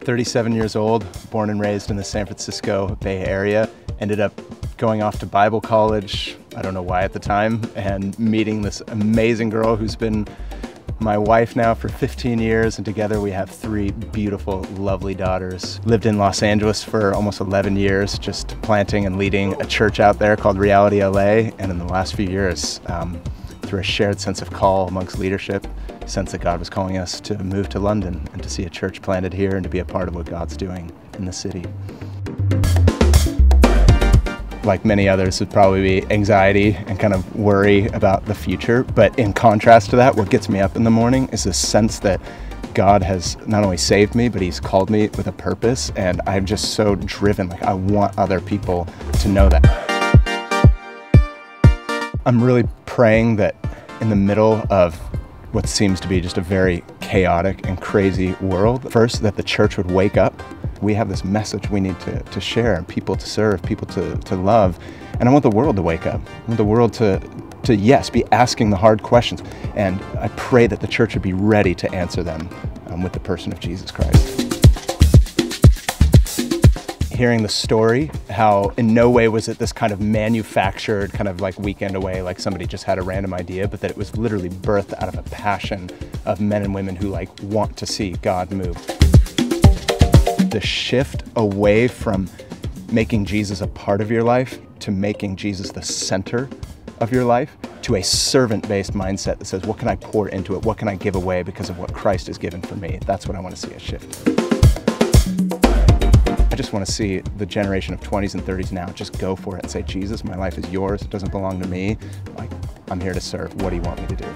37 years old, born and raised in the San Francisco Bay Area. Ended up going off to Bible college, I don't know why at the time, and meeting this amazing girl who's been my wife now for 15 years, and together we have 3 beautiful, lovely daughters. Lived in Los Angeles for almost 11 years, just planting and leading a church out there called Reality LA, and in the last few years, through a shared sense of call amongst leadership, sense that God was calling us to move to London and to see a church planted here and to be a part of what God's doing in the city. Like many others, would probably be anxiety and kind of worry about the future. But in contrast to that, what gets me up in the morning is this sense that God has not only saved me, but He's called me with a purpose. And I'm just so driven, like I want other people to know that. I'm really praying that in the middle of what seems to be just a very chaotic and crazy world, first, that the church would wake up. We have this message we need to share, and people to serve, people to love. And I want the world to wake up. I want the world to yes, be asking the hard questions. And I pray that the church would be ready to answer them with the person of Jesus Christ. Hearing the story, how in no way was it this kind of manufactured, kind of like weekend away, like somebody just had a random idea, but that it was literally birthed out of a passion of men and women who like want to see God move. The shift away from making Jesus a part of your life to making Jesus the center of your life, to a servant-based mindset that says, what can I pour into it? What can I give away because of what Christ has given for me? That's what I want to see a shift. I just want to see the generation of 20s and 30s now just go for it and say, Jesus, my life is yours. It doesn't belong to me. Like, I'm here to serve. What do you want me to do?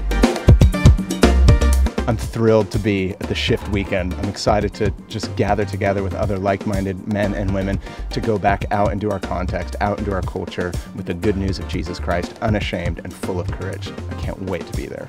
I'm thrilled to be at the Shift weekend. I'm excited to just gather together with other like-minded men and women to go back out into our context, out into our culture with the good news of Jesus Christ, unashamed and full of courage. I can't wait to be there.